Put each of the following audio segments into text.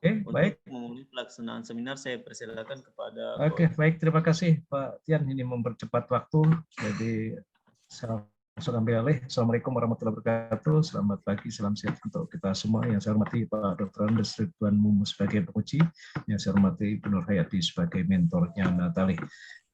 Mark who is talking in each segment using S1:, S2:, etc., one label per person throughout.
S1: Oke, baik.
S2: Untuk memulai pelaksanaan seminar, saya persilakan kepada
S1: Oke, baik. Terima kasih Pak Tian. Ini mempercepat waktu. Jadi saya langsung ambil alih. Assalamualaikum warahmatullahi wabarakatuh. Selamat pagi, salam sehat untuk kita semua. Yang saya hormati Pak Dr. Andes Ridwan Mumu sebagai penguji. Yang saya hormati Ibu Nur Hayati sebagai mentornya Natali.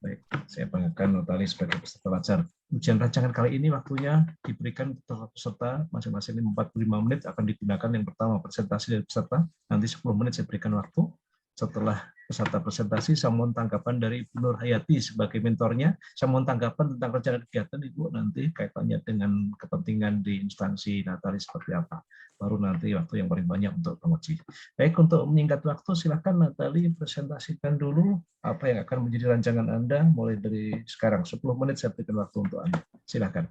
S1: Baik, saya banggakan Natali sebagai peserta pelajar. Ujian rancangan kali ini waktunya diberikan untuk peserta masing-masing 45 menit akan digunakan. Yang pertama presentasi dari peserta, nanti 10 menit saya berikan waktu. Setelah peserta presentasi, saya mohon tanggapan dari Ibu Nur Hayati sebagai mentornya. Saya mohon tanggapan tentang rencana kegiatan Ibu nanti kaitannya dengan kepentingan di instansi Natali seperti apa. Baru nanti waktu yang paling banyak untuk penguji. Baik, untuk menyingkat waktu, silakan Natali presentasikan dulu apa yang akan menjadi rancangan Anda mulai dari sekarang. 10 menit saya berikan waktu untuk Anda. Silakan.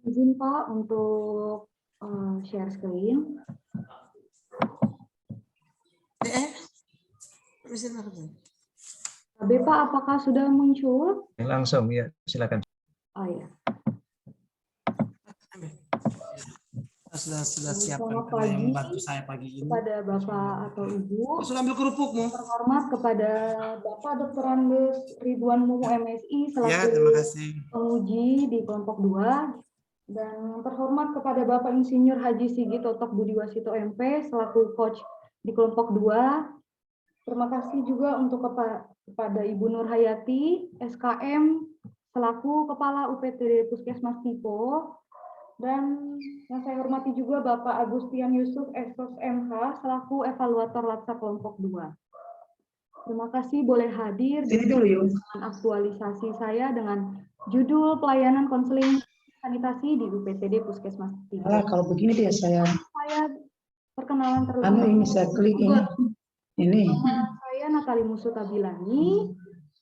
S3: Izin Pak untuk share screen. Pak, apakah sudah muncul?
S1: Langsung ya, silakan.
S3: Oh ya.
S4: Sudah siapkan yang membantu saya pagi ini.
S3: Kepada Bapak atau Ibu.
S4: Sudah ambil kerupukmu.
S3: Terhormat kepada Bapak Dr. Andes Ridwan Mumu MSI selaku penguji di kelompok 2. Dan terhormat kepada Bapak Insinyur Haji Sigit Totok Budiwasito MP selaku coach di kelompok 2. Terima kasih juga untuk kepada Ibu Nur Hayati, SKM, selaku Kepala UPTD Puskesmas Tipo, dan yang saya hormati juga Bapak Agustian Yusuf, Esos MH, selaku Evaluator LATSA Kelompok 2. Terima kasih boleh hadir dengan aktualisasi saya dengan judul Pelayanan Konseling Sanitasi di UPTD Puskesmas Tipo.
S5: Kalau begini dia saya
S3: perkenalan terlebih
S5: ini saya klik ini.
S3: Saya Natali Musutabilani.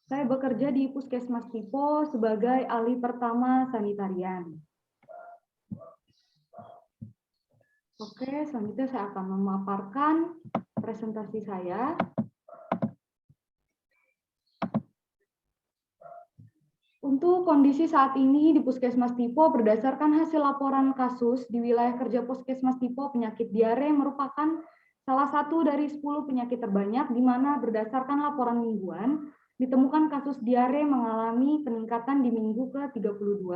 S3: Saya bekerja di Puskesmas Tipo sebagai ahli pertama sanitarian. Oke, selanjutnya saya akan memaparkan presentasi saya. Untuk kondisi saat ini di Puskesmas Tipo, berdasarkan hasil laporan kasus di wilayah kerja Puskesmas Tipo, penyakit diare merupakan salah satu dari 10 penyakit terbanyak, di mana berdasarkan laporan mingguan, ditemukan kasus diare mengalami peningkatan di minggu ke-32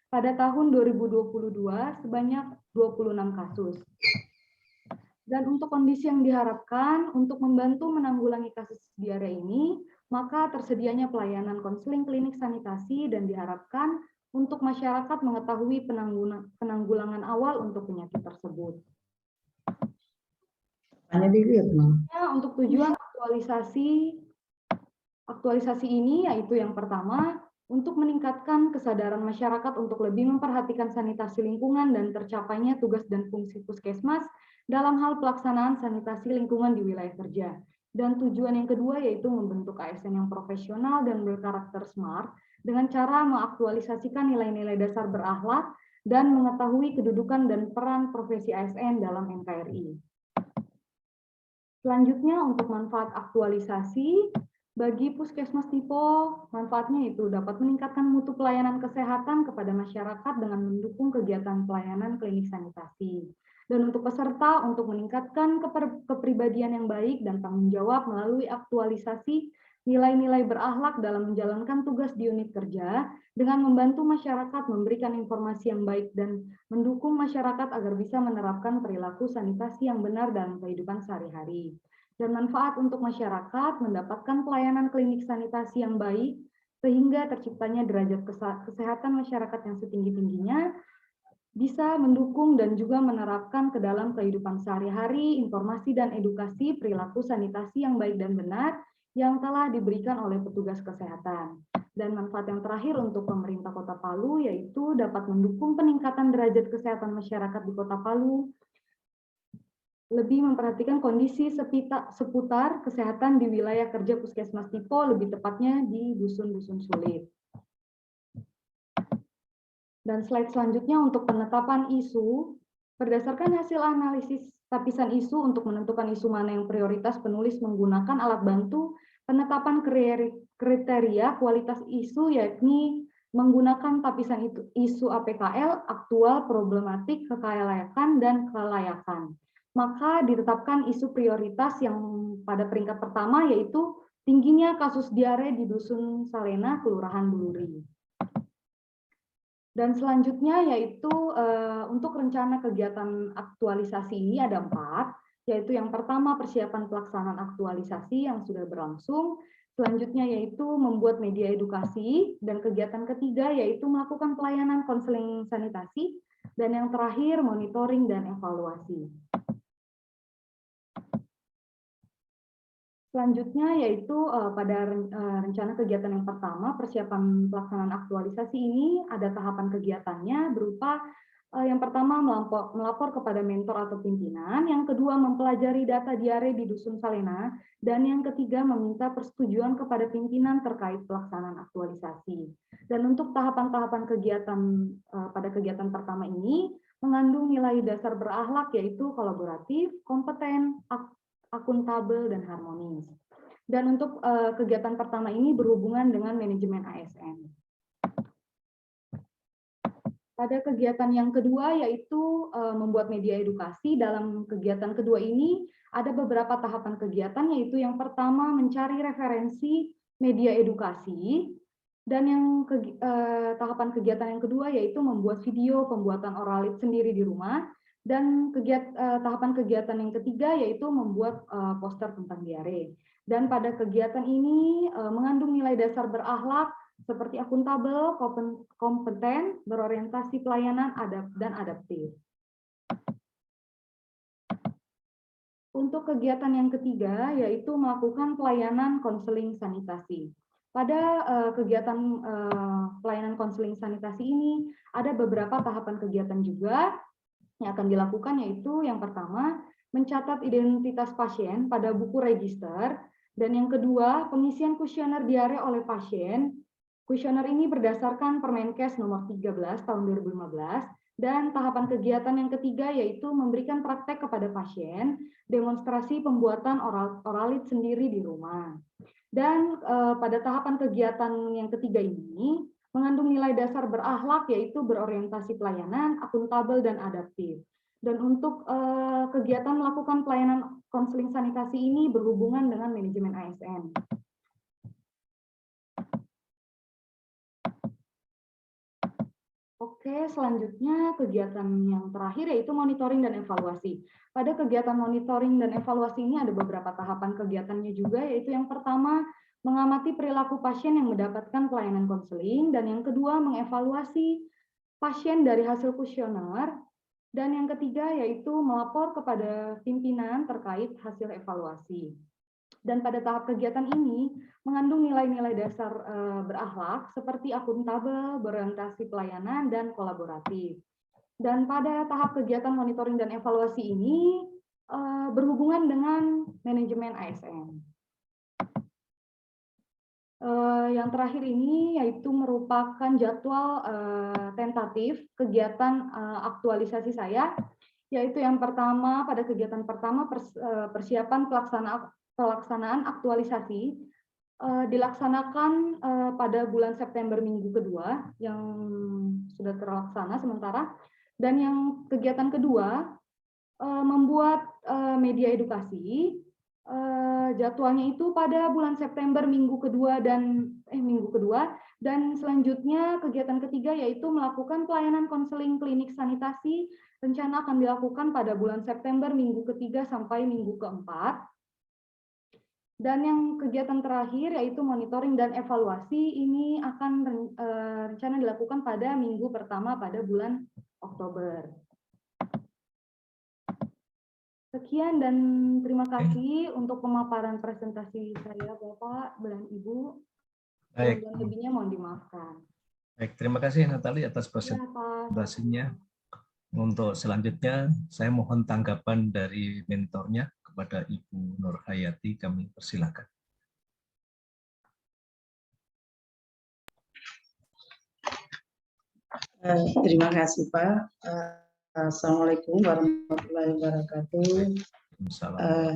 S3: pada tahun 2022 sebanyak 26 kasus. Dan untuk kondisi yang diharapkan, untuk membantu menanggulangi kasus diare ini, maka tersedianya pelayanan konseling klinik sanitasi dan diharapkan untuk masyarakat mengetahui penanggulangan awal untuk penyakit tersebut. Untuk tujuan aktualisasi ini yaitu yang pertama, untuk meningkatkan kesadaran masyarakat untuk lebih memperhatikan sanitasi lingkungan dan tercapainya tugas dan fungsi puskesmas dalam hal pelaksanaan sanitasi lingkungan di wilayah kerja. Dan tujuan yang kedua yaitu membentuk ASN yang profesional dan berkarakter smart dengan cara mengaktualisasikan nilai-nilai dasar berakhlak dan mengetahui kedudukan dan peran profesi ASN dalam NKRI. Selanjutnya untuk manfaat aktualisasi, bagi Puskesmas Tipo, manfaatnya itu dapat meningkatkan mutu pelayanan kesehatan kepada masyarakat dengan mendukung kegiatan pelayanan klinik sanitasi. Dan untuk peserta, untuk meningkatkan kepribadian yang baik dan tanggung jawab melalui aktualisasi nilai-nilai berakhlak dalam menjalankan tugas di unit kerja, dengan membantu masyarakat memberikan informasi yang baik dan mendukung masyarakat agar bisa menerapkan perilaku sanitasi yang benar dalam kehidupan sehari-hari. Dan manfaat untuk masyarakat mendapatkan pelayanan klinik sanitasi yang baik, sehingga terciptanya derajat kesehatan masyarakat yang setinggi-tingginya, bisa mendukung dan juga menerapkan ke dalam kehidupan sehari-hari informasi dan edukasi perilaku sanitasi yang baik dan benar yang telah diberikan oleh petugas kesehatan. Dan manfaat yang terakhir untuk pemerintah Kota Palu yaitu dapat mendukung peningkatan derajat kesehatan masyarakat di Kota Palu, lebih memperhatikan kondisi seputar kesehatan di wilayah kerja Puskesmas Tipo, lebih tepatnya di dusun-dusun sulit. Dan slide selanjutnya untuk penetapan isu, berdasarkan hasil analisis tapisan isu untuk menentukan isu mana yang prioritas, penulis menggunakan alat bantu penetapan kriteria kualitas isu, yakni menggunakan tapisan isu APKL, aktual, problematik, kelayakan, dan kelayakan. maka ditetapkan isu prioritas yang pada peringkat pertama yaitu tingginya kasus diare di Dusun Salena, Kelurahan Buluri. Dan selanjutnya yaitu untuk rencana kegiatan aktualisasi ini ada 4, yaitu yang pertama persiapan pelaksanaan aktualisasi yang sudah berlangsung, selanjutnya yaitu membuat media edukasi, dan kegiatan ketiga yaitu melakukan pelayanan konseling sanitasi, dan yang terakhir monitoring dan evaluasi. Selanjutnya yaitu pada rencana kegiatan yang pertama, persiapan pelaksanaan aktualisasi ini ada tahapan kegiatannya berupa yang pertama melapor kepada mentor atau pimpinan, yang kedua mempelajari data diare di Dusun Salena, dan yang ketiga meminta persetujuan kepada pimpinan terkait pelaksanaan aktualisasi. Dan untuk tahapan-tahapan kegiatan pada kegiatan pertama ini mengandung nilai dasar berakhlak yaitu kolaboratif, kompeten, akuntabel, dan harmonis. Dan untuk kegiatan pertama ini berhubungan dengan manajemen ASN. Pada kegiatan yang kedua yaitu membuat media edukasi. Dalam kegiatan kedua ini ada beberapa tahapan kegiatan, yaitu yang pertama mencari referensi media edukasi, dan yang tahapan kegiatan yang kedua yaitu membuat video pembuatan oralit sendiri di rumah, dan tahapan kegiatan yang ketiga yaitu membuat poster tentang diare. Dan pada kegiatan ini mengandung nilai dasar berakhlak seperti akuntabel, kompeten, berorientasi pelayanan, dan adaptif. Untuk kegiatan yang ketiga yaitu melakukan pelayanan konseling sanitasi. Pada kegiatan pelayanan konseling sanitasi ini ada beberapa tahapan kegiatan juga yang akan dilakukan, yaitu yang pertama mencatat identitas pasien pada buku register, dan yang kedua pengisian kuesioner diare oleh pasien. Kuesioner ini berdasarkan Permenkes nomor 13 tahun 2015, dan tahapan kegiatan yang ketiga yaitu memberikan praktek kepada pasien, demonstrasi pembuatan oralit sendiri di rumah. Dan pada tahapan kegiatan yang ketiga ini mengandung nilai dasar berakhlak yaitu berorientasi pelayanan, akuntabel, dan adaptif. Dan untuk kegiatan melakukan pelayanan konseling sanitasi ini berhubungan dengan manajemen ASN. Oke, selanjutnya kegiatan yang terakhir yaitu monitoring dan evaluasi. Pada kegiatan monitoring dan evaluasi ini ada beberapa tahapan kegiatannya juga, yaitu yang pertama mengamati perilaku pasien yang mendapatkan pelayanan konseling, dan yang kedua mengevaluasi pasien dari hasil kuesioner, dan yang ketiga yaitu melapor kepada pimpinan terkait hasil evaluasi. Dan pada tahap kegiatan ini mengandung nilai-nilai dasar berakhlak seperti akuntabel, berorientasi pelayanan, dan kolaboratif. Dan pada tahap kegiatan monitoring dan evaluasi ini berhubungan dengan manajemen ASN. Yang terakhir ini yaitu merupakan jadwal tentatif kegiatan aktualisasi saya, yaitu yang pertama pada kegiatan pertama persiapan pelaksanaan aktualisasi dilaksanakan pada bulan September minggu kedua yang sudah terlaksana sementara, dan yang kegiatan kedua membuat media edukasi. Jadwalnya itu pada bulan September minggu kedua, dan selanjutnya kegiatan ketiga yaitu melakukan pelayanan konseling klinik sanitasi, rencana akan dilakukan pada bulan September minggu ketiga sampai minggu keempat. Dan yang kegiatan terakhir yaitu monitoring dan evaluasi ini akan rencana dilakukan pada minggu pertama pada bulan Oktober. Sekian dan terima kasih untuk pemaparan presentasi saya, Bapak dan Ibu.
S1: Baik.
S3: Dan lebihnya mohon dimaafkan.
S1: Baik, terima kasih Natali atas presentasinya. Untuk selanjutnya, saya mohon tanggapan dari mentornya kepada Ibu Nur Hayati, kami persilakan.
S5: Terima kasih Pak. Assalamualaikum warahmatullahi wabarakatuh.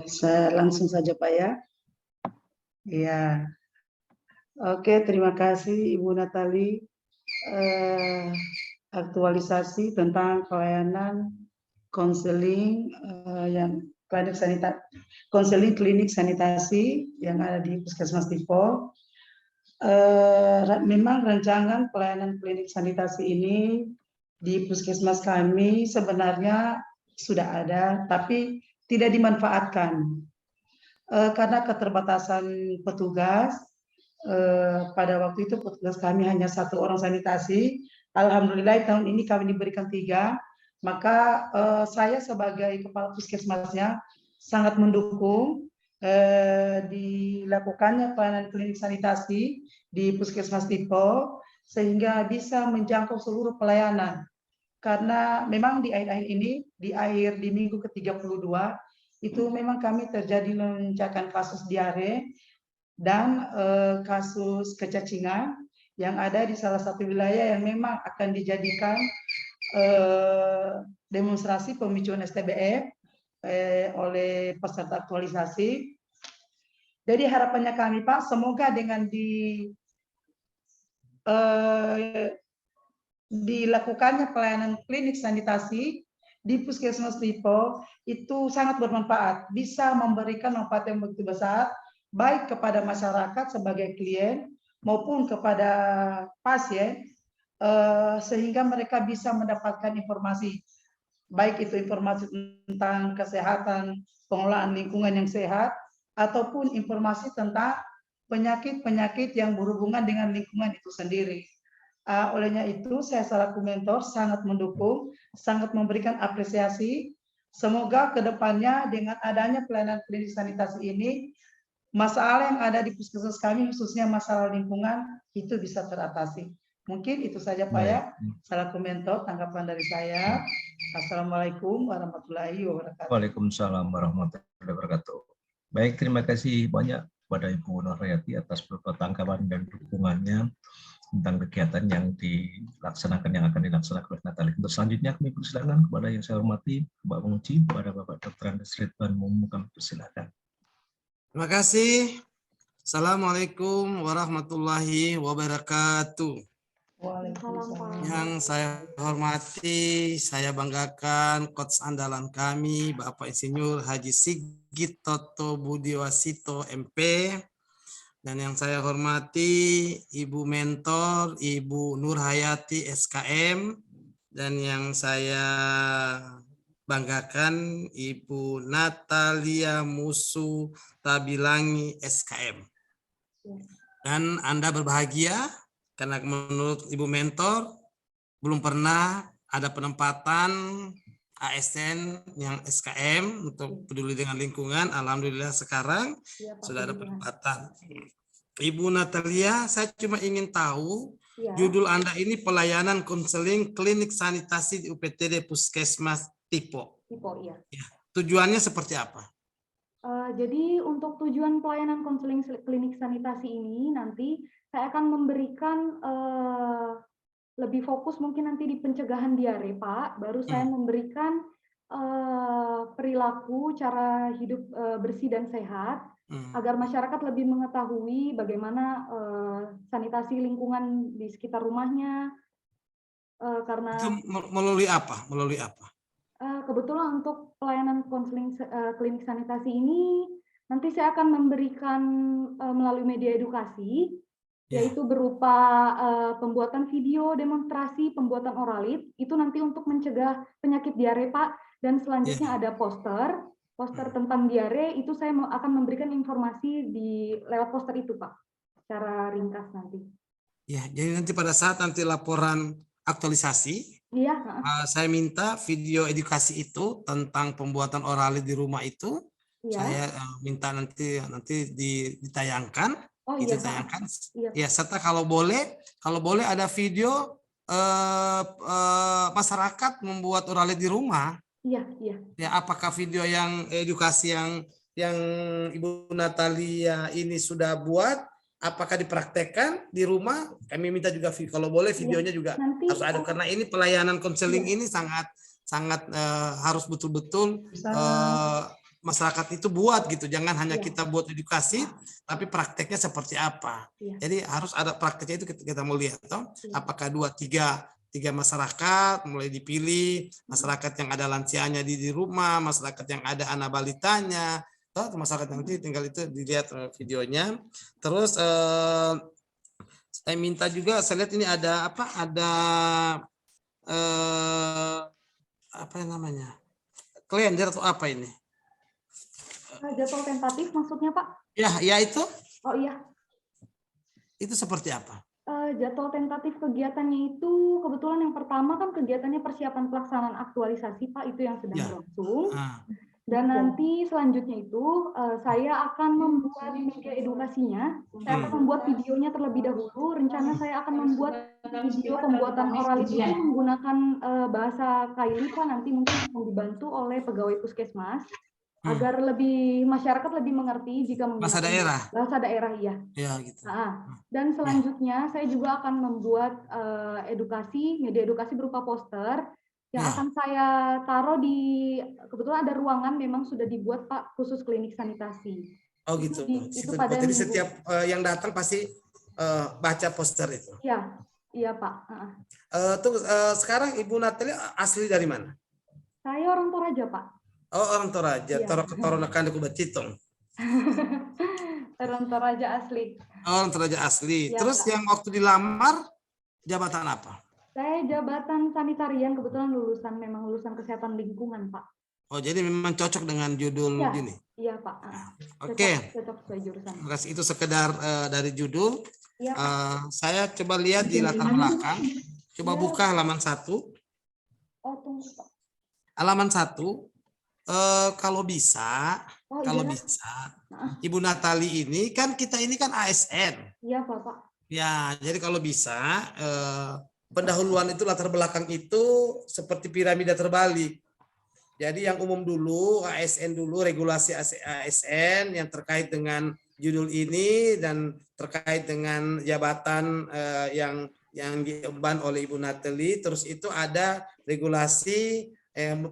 S5: Saya langsung saja Pak ya. Ya. Oke, terima kasih Ibu Natali. Aktualisasi tentang pelayanan konseling yang konseling klinik sanitasi yang ada di Puskesmas Tipo. Memang rancangan pelayanan klinik sanitasi ini di Puskesmas kami sebenarnya sudah ada, tapi tidak dimanfaatkan karena keterbatasan petugas. Pada waktu itu petugas kami hanya 1 orang sanitasi. Alhamdulillah tahun ini kami diberikan 3. Maka saya sebagai kepala puskesmasnya sangat mendukung dilakukannya pelayanan klinik sanitasi di Puskesmas Tipo sehingga bisa menjangkau seluruh pelayanan. Karena memang di akhir-akhir ini, di minggu ke-32 itu memang kami terjadi lonjakan kasus diare dan kasus kecacingan yang ada di salah satu wilayah yang memang akan dijadikan demonstrasi pemicuan STBF oleh peserta aktualisasi. Jadi harapannya kami Pak, semoga dengan dilakukannya pelayanan klinik sanitasi di Puskesmas Tipo itu sangat bermanfaat, bisa memberikan manfaat yang begitu besar baik kepada masyarakat sebagai klien maupun kepada pasien, sehingga mereka bisa mendapatkan informasi, baik itu informasi tentang kesehatan, pengelolaan lingkungan yang sehat, ataupun informasi tentang penyakit-penyakit yang berhubungan dengan lingkungan itu sendiri. Olehnya itu saya selaku mentor sangat mendukung, sangat memberikan apresiasi. Semoga kedepannya dengan adanya pelayanan klinik sanitasi ini, masalah yang ada di puskesmas kami khususnya masalah lingkungan itu bisa teratasi. Mungkin itu saja Pak ya, selaku mentor tanggapan dari saya. Assalamualaikum warahmatullahi wabarakatuh.
S1: Waalaikumsalam warahmatullahi wabarakatuh. Baik, terima kasih banyak kepada Ibu Nurhayati atas beberapa tanggapan dan dukungannya tentang kegiatan yang dilaksanakan, yang akan dilaksanakan oleh Natali. Untuk selanjutnya kami persilakan kepada yang saya hormati Bapak Penguji, kepada Bapak Dr. Andes Ridwan Mumu, kami persilakan.
S4: Terima kasih. Assalamualaikum warahmatullahi wabarakatuh. Yang saya hormati, saya banggakan coach andalan kami, Bapak Insinyur Haji Sigit Toto Budiwasito MP. Dan yang saya hormati Ibu Mentor, Ibu Nurhayati SKM. Dan yang saya banggakan Ibu Natalia Musu Tabilangi SKM. Dan Anda berbahagia karena menurut Ibu Mentor belum pernah ada penempatan ASN yang SKM untuk peduli dengan lingkungan. Alhamdulillah sekarang sudah ada penempatan. Ibu Natalia, saya cuma ingin tahu judul Anda ini pelayanan konseling klinik sanitasi di UPTD Puskesmas Tipo.
S3: Tipo, iya.
S4: Tujuannya seperti apa?
S3: Jadi untuk tujuan pelayanan konseling klinik sanitasi ini nanti saya akan memberikan lebih fokus mungkin nanti di pencegahan diare, Pak. Baru saya memberikan perilaku, cara hidup bersih dan sehat, agar masyarakat lebih mengetahui bagaimana sanitasi lingkungan di sekitar rumahnya. Karena
S4: itu melalui apa? Melalui apa?
S3: Kebetulan untuk pelayanan konseling klinik sanitasi ini nanti saya akan memberikan melalui media edukasi, yaitu berupa pembuatan video demonstrasi pembuatan oralit, itu nanti untuk mencegah penyakit diare, Pak. Dan selanjutnya ada poster tentang diare, itu saya akan memberikan informasi lewat poster itu, Pak, secara ringkas nanti. Ya,
S4: jadi nanti pada saat nanti laporan aktualisasi, saya minta video edukasi itu tentang pembuatan oralit di rumah itu, saya minta nanti ditayangkan, ditayangkan. Ya, serta kalau boleh ada video masyarakat membuat oralit di rumah. Ya, apakah video yang edukasi yang Ibu Natalia ini sudah buat, apakah dipraktekkan di rumah? Kami minta juga kalau boleh videonya juga harus ada, karena ini pelayanan konseling ini sangat harus betul-betul masyarakat itu buat gitu. Jangan hanya kita buat edukasi, tapi prakteknya seperti apa. Jadi harus ada prakteknya, itu kita mau lihat toh. Apakah 2-3 tiga masyarakat mulai dipilih, masyarakat yang ada lansianya di rumah, masyarakat yang ada anak balitanya, masyarakat nanti tinggal itu dilihat videonya. Terus saya minta juga, saya lihat ini ada apa? Ada apa yang namanya? Kalender atau apa ini?
S3: Jadwal tentatif maksudnya Pak?
S4: Ya itu.
S3: Oh iya.
S4: Itu seperti apa?
S3: Jadwal tentatif kegiatannya itu kebetulan yang pertama kan kegiatannya persiapan pelaksanaan aktualisasi Pak, itu yang sedang berlangsung. Dan nanti selanjutnya itu saya akan membuat media edukasinya. Saya akan membuat videonya terlebih dahulu. Rencana saya akan membuat video pembuatan oral itu menggunakan bahasa Kaili Pak, nanti mungkin akan dibantu oleh pegawai puskesmas agar lebih masyarakat lebih mengerti jika
S4: bahasa daerah.
S3: Bahasa daerah iya.
S4: Ya gitu.
S3: Dan selanjutnya saya juga akan membuat media edukasi berupa poster yang akan saya taruh di, kebetulan ada ruangan memang sudah dibuat Pak khusus klinik sanitasi.
S4: Oh gitu.
S3: Itu pada
S4: jadi setiap yang datang pasti baca poster itu.
S3: Iya Pak.
S4: Sekarang Ibu Natalia asli dari mana?
S3: Saya orang Toraja Pak.
S4: Oh orang Toraja, Toronakan aku Bacitong.
S3: Orang Toraja asli.
S4: Orang Toraja asli.
S3: Ya,
S4: terus
S3: Pak.
S4: yang waktu dilamar jabatan apa?
S3: Saya jabatan sanitarian, kebetulan memang lulusan kesehatan lingkungan Pak.
S4: Oh jadi memang cocok dengan judul gini?
S3: Iya Pak.
S4: Oke.
S3: Cocok sesuai jurusan.
S4: Terima kasih, itu sekedar dari judul.
S3: Iya,
S4: saya coba lihat di latar belakang. Coba buka halaman 1.
S3: Oh tunggu Pak.
S4: Halaman 1. Kalau bisa, Ibu Natali ini kan kita ini kan ASN.
S3: Iya Bapak.
S4: Ya, jadi kalau bisa pendahuluan itu latar belakang itu seperti piramida terbalik. Jadi yang umum dulu, ASN dulu, regulasi ASN yang terkait dengan judul ini dan terkait dengan jabatan yang diemban oleh Ibu Natali. Terus itu ada regulasi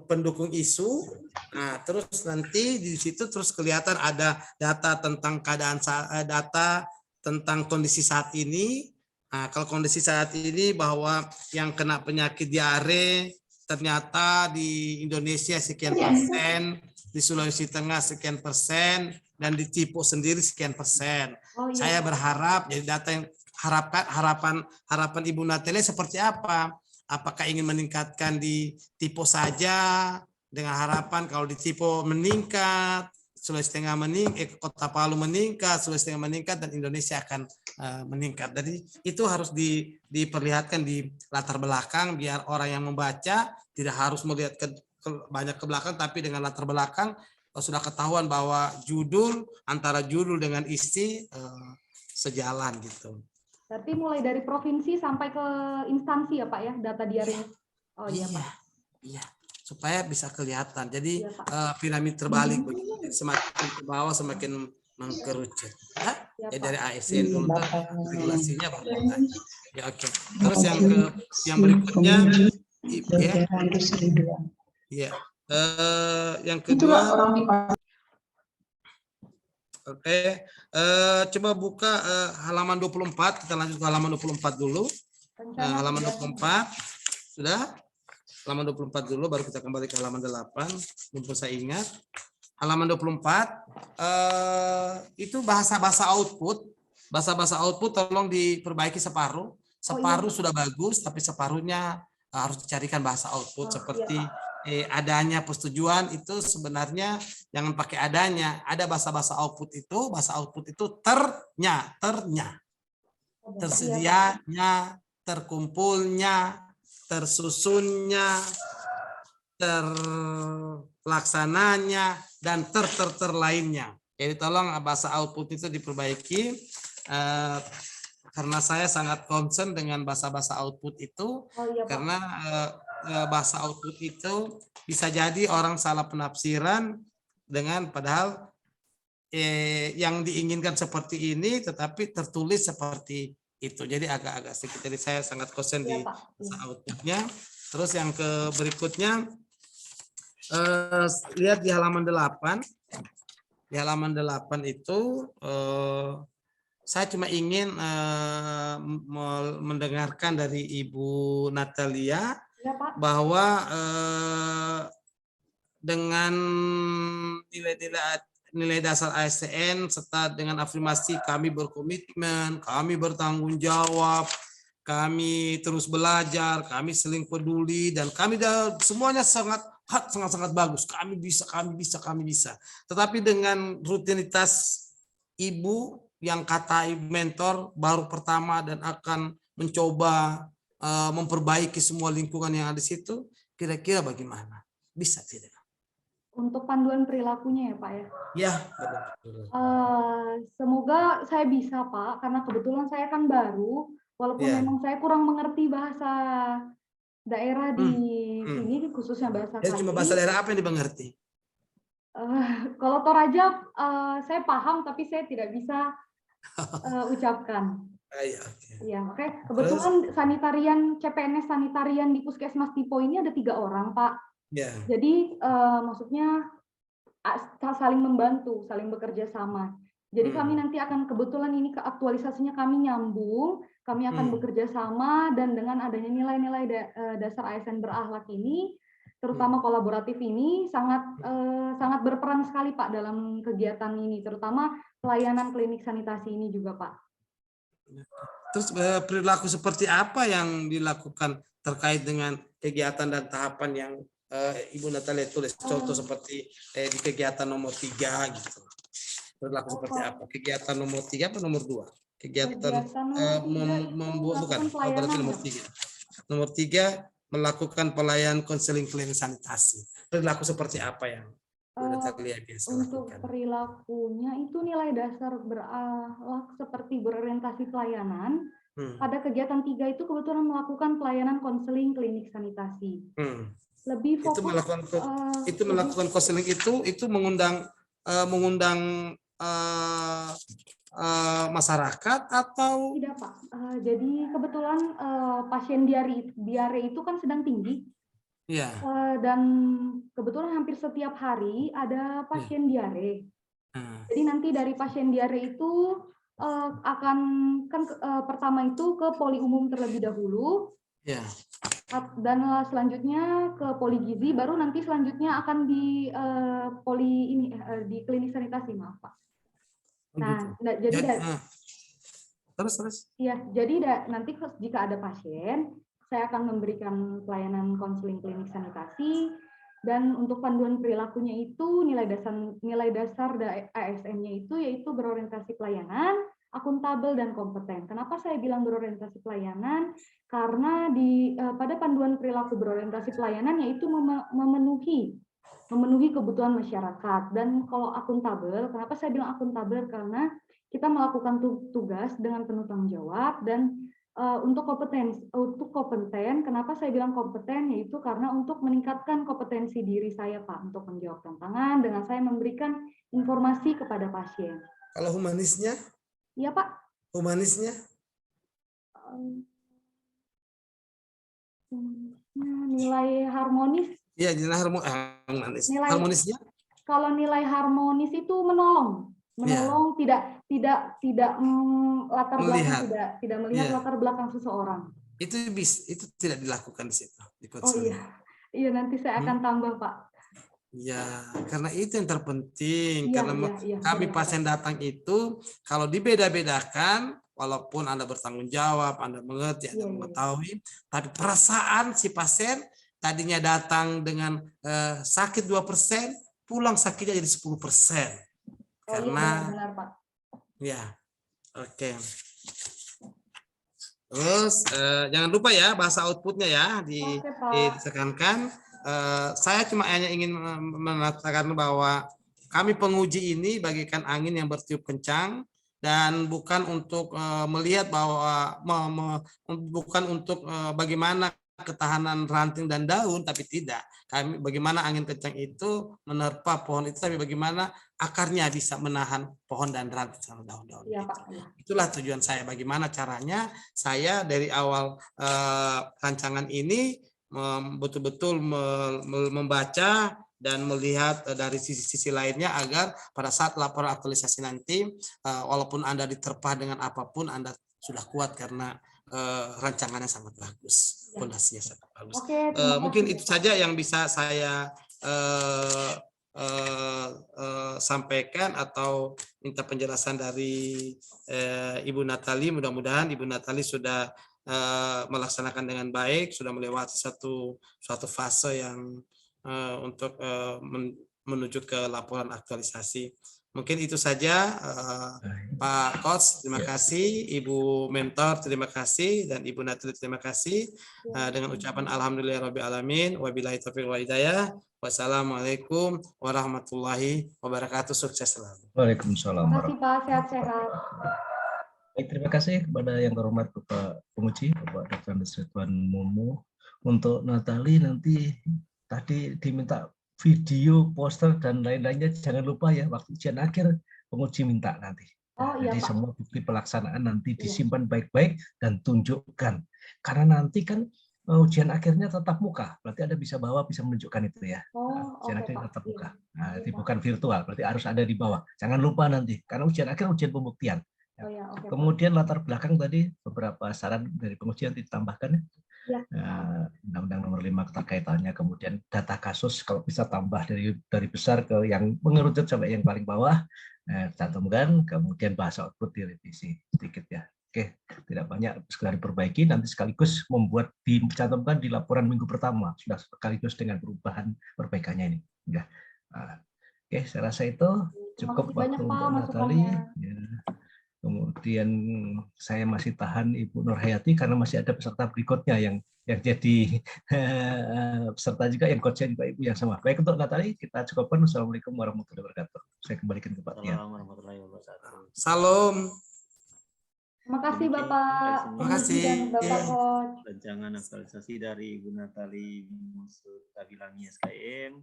S4: pendukung isu. Nah, terus nanti di situ terus kelihatan ada data tentang keadaan data tentang kondisi saat ini. Nah, kalau kondisi saat ini bahwa yang kena penyakit diare ternyata di Indonesia sekian persen, di Sulawesi Tengah sekian persen, dan di Tipo sendiri sekian persen. Saya berharap jadi data yang harapan Ibu Natalia seperti apa? Apakah ingin meningkatkan di Tipo saja dengan harapan kalau di Tipo meningkat, Sulawesi Tengah meningkat, Kota Palu meningkat, Sulawesi Tengah meningkat, dan Indonesia akan meningkat. Jadi itu harus diperlihatkan di latar belakang biar orang yang membaca tidak harus melihat banyak ke belakang, tapi dengan latar belakang sudah ketahuan bahwa antara judul dengan isi sejalan gitu.
S3: Berarti mulai dari provinsi sampai ke instansi ya Pak ya, data diare. Oh iya Pak.
S4: Iya, supaya bisa kelihatan. Jadi piramid terbalik begini. Semakin ke bawah semakin mengkerucut. Ya, dari ASN dulu regulasinya Pak. Ya oke. Terus yang berikutnya ya. Yang kedua Oke, coba buka halaman 24, kita lanjut ke halaman 24 dulu. Halaman 24, sudah? Halaman 24 dulu, baru kita kembali ke halaman 8, mumpung saya ingat. Halaman 24, itu bahasa-bahasa output. Bahasa-bahasa output tolong diperbaiki separuh. Separuh sudah bagus, tapi separuhnya harus dicarikan bahasa output seperti adanya persetujuan itu sebenarnya jangan pakai adanya. Ada bahasa-bahasa output itu, ternya, tersedianya, terkumpulnya, tersusunnya, terlaksananya, dan ter lainnya. Jadi tolong bahasa output itu diperbaiki karena saya sangat concern dengan bahasa-bahasa output itu karena bahasa output itu bisa jadi orang salah penafsiran dengan padahal yang diinginkan seperti ini tetapi tertulis seperti itu. Jadi agak-agak sedikit. Jadi saya sangat concern di bahasa outputnya. Terus yang berikutnya lihat di halaman 8. Di halaman 8 itu saya cuma ingin mendengarkan dari Ibu Natalia
S3: Ya, Pak.
S4: bahwa dengan nilai dasar ASN serta dengan afirmasi kami berkomitmen, kami bertanggung jawab, kami terus belajar, kami saling peduli, dan kami semuanya sangat bagus. Kami bisa. Tetapi dengan rutinitas Ibu yang kata Ibu mentor baru pertama dan akan mencoba memperbaiki semua lingkungan yang ada di situ, kira-kira bagaimana? Bisa tidak?
S3: Untuk panduan perilakunya ya, Pak ya?
S4: Ya, benar.
S3: Semoga saya bisa, Pak, karena kebetulan saya kan baru, walaupun
S4: Ya.
S3: memang saya kurang mengerti bahasa daerah di sini, khususnya bahasa
S4: Jadi cuma bahasa daerah apa yang dimengerti?
S3: Kalau Toraja saya paham, tapi saya tidak bisa ucapkan.
S4: Iya, oke.
S3: Ya, oke. Kebetulan sanitarian CPNS sanitarian di Puskesmas Tipo ini ada 3 orang, Pak.
S4: Ya.
S3: Jadi maksudnya saling membantu, saling bekerja sama. Jadi kami nanti akan kebetulan ini aktualisasinya kami nyambung, kami akan bekerja sama, dan dengan adanya nilai-nilai dasar ASN berakhlak ini, terutama kolaboratif ini sangat berperan sekali, Pak, dalam kegiatan ini, terutama pelayanan klinik sanitasi ini juga, Pak.
S4: Terus perilaku seperti apa yang dilakukan terkait dengan kegiatan dan tahapan yang Ibu Natalia tulis? Contoh seperti di kegiatan nomor 3 gitu. Perilaku seperti apa? Kegiatan nomor 3 apa nomor 2? Kegiatan membuat bukan. Oh, berarti nomor 3. Nomor 3 melakukan pelayanan konseling klinik sanitasi. Perilaku seperti apa yang Ibu Natalia biasa
S3: untuk
S4: lakukan?
S3: perilakunya itu nilai dasar berakhlak seperti berorientasi pelayanan. Pada kegiatan 3 itu kebetulan melakukan pelayanan konseling klinik sanitasi. Lebih fokus
S4: itu melakukan konseling itu mengundang masyarakat atau
S3: tidak, Pak? Jadi kebetulan pasien diare itu kan sedang tinggi.
S4: Ya.
S3: Dan kebetulan hampir setiap hari ada pasien diare. Jadi nanti dari pasien diare itu pertama itu ke poli umum terlebih dahulu.
S4: Ya.
S3: Dan selanjutnya ke poli gizi, baru nanti selanjutnya akan di di klinik sanitasi, maaf, Pak. Nah, jadi
S4: terus.
S3: Ya, jadi nanti jika ada pasien, saya akan memberikan pelayanan konseling klinik sanitasi, dan untuk panduan perilakunya itu nilai dasar ASN-nya itu yaitu berorientasi pelayanan, akuntabel dan kompeten. Kenapa saya bilang berorientasi pelayanan? Karena pada panduan perilaku berorientasi pelayanan yaitu memenuhi kebutuhan masyarakat. Dan kalau akuntabel, kenapa saya bilang akuntabel? Karena kita melakukan tugas dengan penuh tanggung jawab. Dan untuk kompeten, kenapa saya bilang kompeten? Yaitu karena untuk meningkatkan kompetensi diri saya, Pak, untuk menjawab tantangan dengan saya memberikan informasi kepada pasien.
S4: Kalau humanisnya?
S3: Iya, Pak.
S4: Humanisnya?
S3: Nilai harmonis.
S4: Iya, nilai harmonis. Harmonisnya?
S3: Kalau nilai harmonis itu menolong, tidak latar belakang, tidak melihat latar belakang seseorang.
S4: Itu tidak dilakukan di situ.
S3: Oh iya, nanti saya akan tambah, Pak.
S4: Ya, karena itu yang terpenting. Karena kami pasien datang itu kalau dibeda-bedakan, walaupun Anda bertanggung jawab, Anda mengerti, Anda mengetahui, tapi perasaan si pasien tadinya datang dengan sakit 2%, pulang sakitnya jadi 10%. Karena
S3: benar, Pak.
S4: Ya, oke. Terus jangan lupa ya bahasa outputnya ya ditekankan. Saya cuma hanya ingin mengatakan bahwa kami penguji ini bagaikan angin yang bertiup kencang, dan bukan untuk melihat bahwa bukan untuk bagaimana ketahanan ranting dan daun, tapi tidak. Kami bagaimana angin kencang itu menerpa pohon itu, tapi bagaimana akarnya bisa menahan pohon dan ranting sama daun-daun.
S3: Ya, Pak.
S4: Itulah tujuan saya. Bagaimana caranya saya dari awal rancangan ini betul-betul membaca dan melihat dari sisi-sisi lainnya agar pada saat laporan aktualisasi nanti walaupun Anda diterpa dengan apapun Anda sudah kuat karena rancangannya sangat bagus, fondasinya sangat bagus.
S3: Oke, terima kasih,
S4: Mungkin itu
S3: Bapak.
S4: saja yang bisa saya sampaikan atau minta penjelasan dari Ibu Natali. Mudah-mudahan Ibu Natali sudah melaksanakan dengan baik, sudah melewati suatu fase yang untuk menuju ke laporan aktualisasi. Mungkin itu saja, Pak Coach, terima kasih, Ibu Mentor, terima kasih, dan Ibu Natali, terima kasih. Dengan ucapan alhamdulillahirrahmanirrahim, wabillahi taufiq wal hidayah, wassalamualaikum warahmatullahi wabarakatuh, sukses selalu.
S1: Waalaikumsalam
S3: Terima kasih, Pak. Sehat-sehat.
S1: Baik, terima kasih kepada yang terhormat Bapak Penguji, Bapak Dr. Andes Ridwan Mumu. Untuk Natali nanti tadi diminta video, poster, dan lain-lainnya. Jangan lupa ya, waktu ujian akhir penguji minta nanti.
S3: Oh, iya,
S1: Jadi
S3: Pak.
S1: semua bukti pelaksanaan nanti
S3: Iya.
S1: disimpan baik-baik dan tunjukkan. Karena nanti kan ujian akhirnya tatap muka, berarti Anda bisa bawa, bisa menunjukkan itu ya.
S3: Oh,
S1: Ujian
S3: oke,
S1: akhir
S3: Pak.
S1: tatap
S3: Iya.
S1: muka. Nah,
S3: Iya,
S1: itu
S3: Pak.
S1: bukan virtual, berarti harus ada di bawah. Jangan lupa nanti, karena ujian akhir ujian pembuktian.
S3: Oh, ya, oke, Pak.
S1: Kemudian latar belakang tadi beberapa saran dari pengujian ditambahkan.
S3: Ya.
S1: Undang-Undang nomor 5 keterkaitannya, kemudian data kasus kalau bisa tambah dari besar ke yang mengerucut sampai yang paling bawah, cantumkan, kemudian bahasa output direvisi sedikit ya. Oke, tidak banyak, sekedar diperbaiki, nanti sekaligus membuat dicantumkan di laporan minggu pertama, sudah sekaligus dengan perubahan perbaikannya ini. Ya. Oke, saya rasa itu cukup
S3: Terima kasih banyak,
S1: waktu
S3: Pak,
S1: untuk Natali.
S3: masukannya.
S1: Ya. Kemudian saya masih tahan Ibu Nurhayati karena masih ada peserta berikutnya yang jadi peserta juga, yang coachnya juga Ibu yang sama. Baik, untuk Natali kita cukupkan. Assalamualaikum warahmatullahi wabarakatuh. Saya kembalikan ke Pak Tian.
S2: Assalamualaikum warahmatullahi wabarakatuh.
S4: Salam.
S3: Terima kasih,
S2: Demikian
S3: Bapak
S4: Terima
S3: Penguji
S4: kasih.
S3: dan Bapak Coach.
S2: rancangan aktualisasi dari Ibu Natali Musut Tabilangi SKM.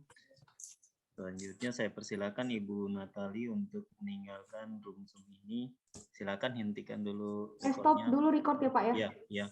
S2: Selanjutnya saya persilakan Ibu Natali untuk meninggalkan room Zoom ini. Silakan hentikan dulu
S3: Stop
S2: recordnya.
S3: dulu record ya, Pak ya.
S2: Iya, iya.